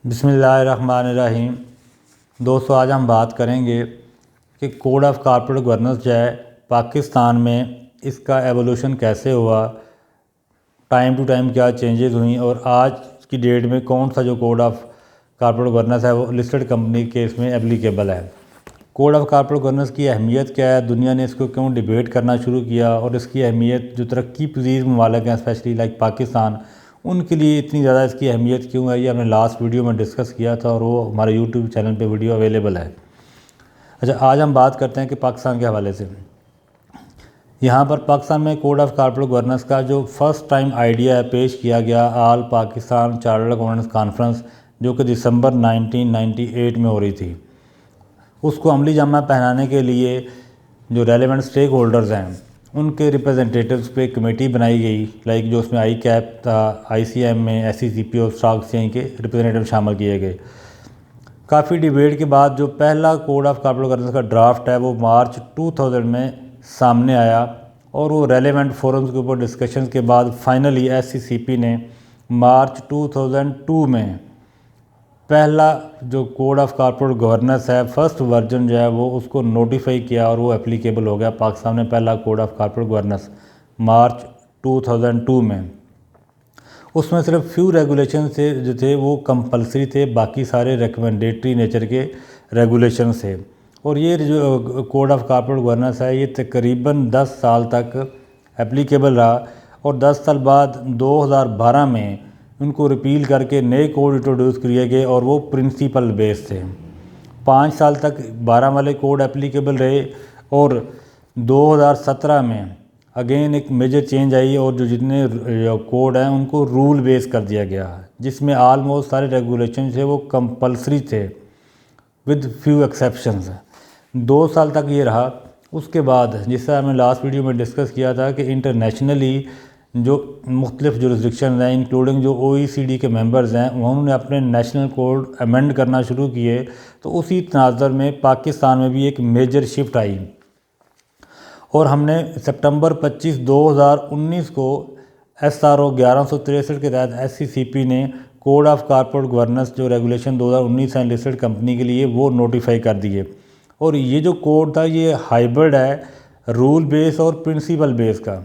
बिस्मिल्लाहिर्रहमानिर्रहीम। दोस्तों, आज हम बात करेंगे कि कोड ऑफ़ कॉर्पोरेट गवर्नेंस जो है पाकिस्तान में इसका एवोल्यूशन कैसे हुआ, टाइम टू टाइम क्या चेंजेस हुई और आज की डेट में कौन सा जो कोड ऑफ़ कॉर्पोरेट गवर्नेंस है वो लिस्टेड कंपनी के इसमें एप्लीकेबल है। कोड ऑफ़ कॉर्पोरेट गवर्नेंस की अहमियत क्या है, दुनिया ने इसको क्यों डिबेट करना शुरू किया और इसकी अहमियत जो तरक्की पजीर ममालिक हैं स्पेशली लाइक पाकिस्तान, उनके लिए इतनी ज़्यादा इसकी अहमियत क्यों है, ये हमने लास्ट वीडियो में डिस्कस किया था और वो हमारे यूट्यूब चैनल पे वीडियो अवेलेबल है। अच्छा, आज हम बात करते हैं कि पाकिस्तान के हवाले से यहाँ पर पाकिस्तान में कोड ऑफ़ कॉर्पोरेट गवर्नेंस का जो फर्स्ट टाइम आइडिया है पेश किया गया all Pakistan chartered accountants conference, जो कि दिसंबर 1998 में हो रही थी। उसको अमली जामा पहनाने के लिए जो रेलेवेंट स्टेक होल्डर्स हैं उनके रिप्रेजेंटेटिव्स पे कमेटी बनाई गई, लाइक जो उसमें आई कैप था, ICM में SECP और स्टॉक एक्सचेंज के रिप्रेजेंटेटिव शामिल किए गए। काफ़ी डिबेट के बाद जो पहला कोड ऑफ़ कॉर्पोरेट गवर्नेंस का ड्राफ्ट है वो मार्च 2000 में सामने आया और वो रेलेवेंट फोरम्स के ऊपर डिस्कशन के बाद फाइनली SECP ने मार्च 2002 में पहला जो कोड ऑफ़ कॉर्पोरेट गवर्नेंस है फर्स्ट वर्जन जो है वो उसको नोटिफाई किया और वो एप्लीकेबल हो गया पाकिस्तान में पहला कोड ऑफ़ कॉर्पोरेट गवर्नेंस मार्च 2002 में। उसमें सिर्फ फ्यू रेगुलेशन थे जो थे वो कंपलसरी थे, बाकी सारे रिकमेंडेटरी नेचर के रेगुलेशन थे। और ये जो कोड ऑफ़ कॉर्पोरेट गवर्नेंस है ये तकरीबन 10 साल तक एप्लीकेबल रहा और 10 साल बाद 2012 में उनको रिपील करके नए कोड इंट्रोड्यूस किए गए और वो प्रिंसिपल बेस थे। 5 साल तक 12 वाले कोड एप्लीकेबल रहे और 2017 में अगेन एक मेजर चेंज आई और जो जितने कोड हैं उनको रूल बेस कर दिया गया, जिसमें आलमोस्ट सारे रेगुलेशन थे वो कंपलसरी थे विद फ्यू एक्सेप्शंस। 2 साल तक ये रहा। उसके बाद जिससे हमने लास्ट वीडियो में डिस्कस किया था कि इंटरनेशनली जो मुख्तलिफ जुरिस्डिक्शन हैं इंक्लूडिंग जो OECD के मेंबर्स हैं उन्होंने अपने नेशनल कोड अमेंड करना शुरू किए, तो उसी तनाज़र में पाकिस्तान में भी एक मेजर शिफ्ट आई और हमने सितंबर 25, 2019 को SRO 1163 के तहत SECP ने कोड ऑफ़ कॉर्पोरेट गवर्नेंस जो रेगुलेशन 2019 है लिस्टेड कंपनी के लिए वो नोटिफाई कर दिए। और ये जो कोड था ये हाइब्रिड है रूल बेस और प्रिंसिपल बेस का।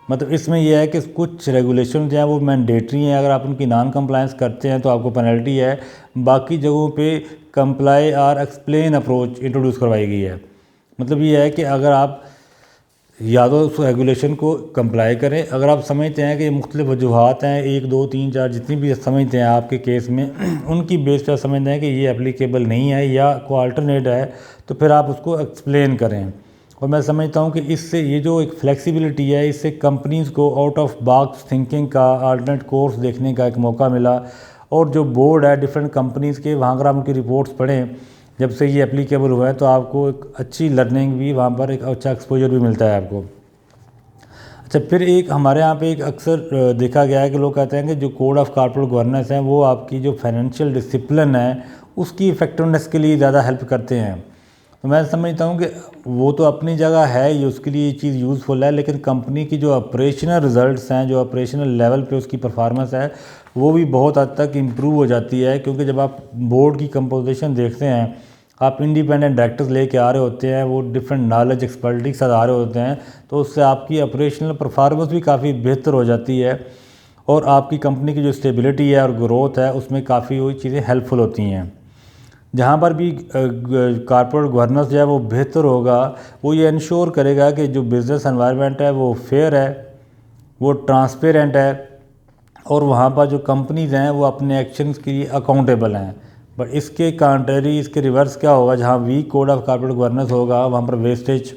मतलब इसमें यह है कि कुछ रेगुलेशन जो हैं वो मैंडेटरी हैं, अगर आप उनकी नॉन कंप्लायंस करते हैं तो आपको पेनल्टी है। बाकी जगहों पे कंप्लाई और एक्सप्लेन अप्रोच इंट्रोड्यूस करवाई गई है। मतलब ये है कि अगर आप या तो उस रेगुलेशन को कंप्लाई करें, अगर आप समझते हैं कि मुख्तलिफ वजूहात हैं 1, 2, 3, 4 जितनी भी समझते हैं आपके केस में उनकी बेस पर समझते हैं कि ये एप्लीकेबल नहीं है या कोई अल्टरनेट है, तो फिर आप उसको एक्सप्लेन करें। और मैं समझता हूँ कि इससे ये जो एक फ्लेक्सिबिलिटी है इससे कंपनीज़ को आउट ऑफ बॉक्स थिंकिंग का अल्टरनेट कोर्स देखने का एक मौका मिला। और जो बोर्ड है डिफरेंट कंपनीज़ के, वहाँ अगर आप उनकी रिपोर्ट्स पढ़ें जब से ये एप्लीकेबल हुआ है तो आपको एक अच्छी लर्निंग भी वहाँ पर एक अच्छा एक्सपोजर भी मिलता है आपको। अच्छा, फिर एक हमारे यहाँ पे एक अक्सर देखा गया है कि लोग कहते हैं कि जो कोड ऑफ़ कॉर्पोरेट गवर्नेंस है वो आपकी जो फाइनेंशियल डिसिप्लिन है उसकी इफेक्टिवनेस के लिए ज़्यादा हेल्प करते हैं। तो मैं समझता हूँ कि वो तो अपनी जगह है ही, उसके लिए ये चीज़ यूज़फुल है, लेकिन कंपनी की जो ऑपरेशनल रिज़ल्ट्स हैं, जो ऑपरेशनल लेवल पे उसकी परफॉर्मेंस है वो भी बहुत हद तक इम्प्रूव हो जाती है। क्योंकि जब आप बोर्ड की कंपोजिशन देखते हैं, आप इंडिपेंडेंट डायरेक्टर्स लेके आ रहे होते हैं, वो डिफरेंट नॉलेज एक्सपर्टीज के साथ आ रहे होते हैं, तो उससे आपकी ऑपरेशनल परफॉर्मेंस भी काफ़ी बेहतर हो जाती है और आपकी कंपनी की जो स्टेबिलिटी है और ग्रोथ है उसमें काफ़ी वही चीज़ें हेल्पफुल होती हैं। जहाँ पर भी कॉर्पोरेट गवर्नेंस जो है वो बेहतर होगा, वो ये इंश्योर करेगा कि जो बिज़नेस एनवायरनमेंट है वो फेयर है, वो ट्रांसपेरेंट है और वहाँ पर जो कंपनीज़ हैं वो अपने एक्शंस के लिए अकाउंटेबल हैं। बट इसके कॉन्ट्रेरी, इसके रिवर्स क्या होगा, जहाँ weak code of corporate governance होगा वहाँ पर वेस्टेज,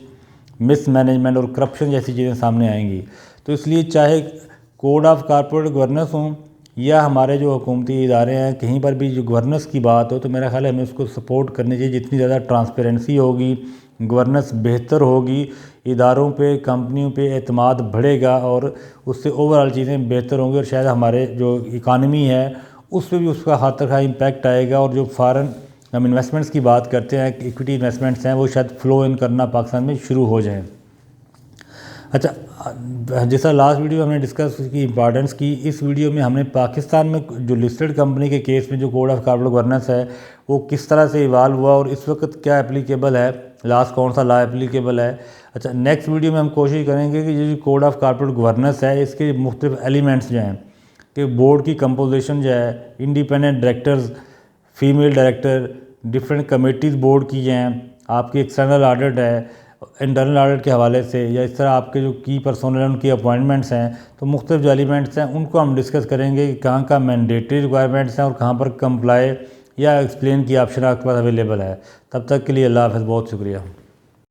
मिसमैनेजमेंट और करप्शन जैसी चीज़ें सामने आएंगी। तो इसलिए चाहे कोड ऑफ़ कॉर्पोरेट गवर्नेंस हो या हमारे जो हुकूमती इदारे हैं, कहीं पर भी जो गवर्नेंस की बात हो तो मेरा ख्याल है हमें उसको सपोर्ट करनी चाहिए। जितनी ज़्यादा ट्रांसपेरेंसी होगी, गवर्नेंस बेहतर होगी, इदारों पे, कंपनियों पे एतमाद बढ़ेगा और उससे ओवरऑल चीज़ें बेहतर होंगी और शायद हमारे जो इकानमी है उस पर भी उसका हाथ तक इम्पैक्ट आएगा। और जो फॉरेन हम इन्वेस्टमेंट्स की बात करते हैं, इक्विटी इन्वेस्टमेंट्स हैं, वो शायद फ़्लो इन करना पाकिस्तान में शुरू हो जाए। अच्छा, जैसा लास्ट वीडियो हमने डिस्कस की इंपॉर्टेंस की, इस वीडियो में हमने पाकिस्तान में जो लिस्टेड कंपनी के केस में जो कोड ऑफ कॉर्पोरेट गवर्नेंस है वो किस तरह से इवाल्व हुआ और इस वक्त क्या एप्लीकेबल है, लास्ट कौन सा लॉ एप्लीकेबल है। अच्छा, नेक्स्ट वीडियो में हम कोशिश करेंगे कि ये जो कोड ऑफ कॉर्पोरेट गवर्नेंस है इसके मुख्तलिफ एलिमेंट्स जो हैं, कि बोर्ड की कंपोजिशन जो है, independent directors, female director, different committees board की हैं, आपकी एक्सटर्नल ऑडिट है इंटरनल ऑडिट के हवाले से, या इस तरह आपके जो की पर्सोनल हैं उनकी अपॉइंटमेंट्स हैं, तो मुख्तलिफ जो एलिमेंट्स हैं उनको हम डिस्कस करेंगे कि कहाँ का मैंडेटरी रिक्वायरमेंट्स हैं और कहाँ पर कंप्लाई या एक्सप्लेन की ऑप्शन आपके पास अवेलेबल है। तब तक के लिए अल्लाह हाफ़िज़, बहुत शुक्रिया।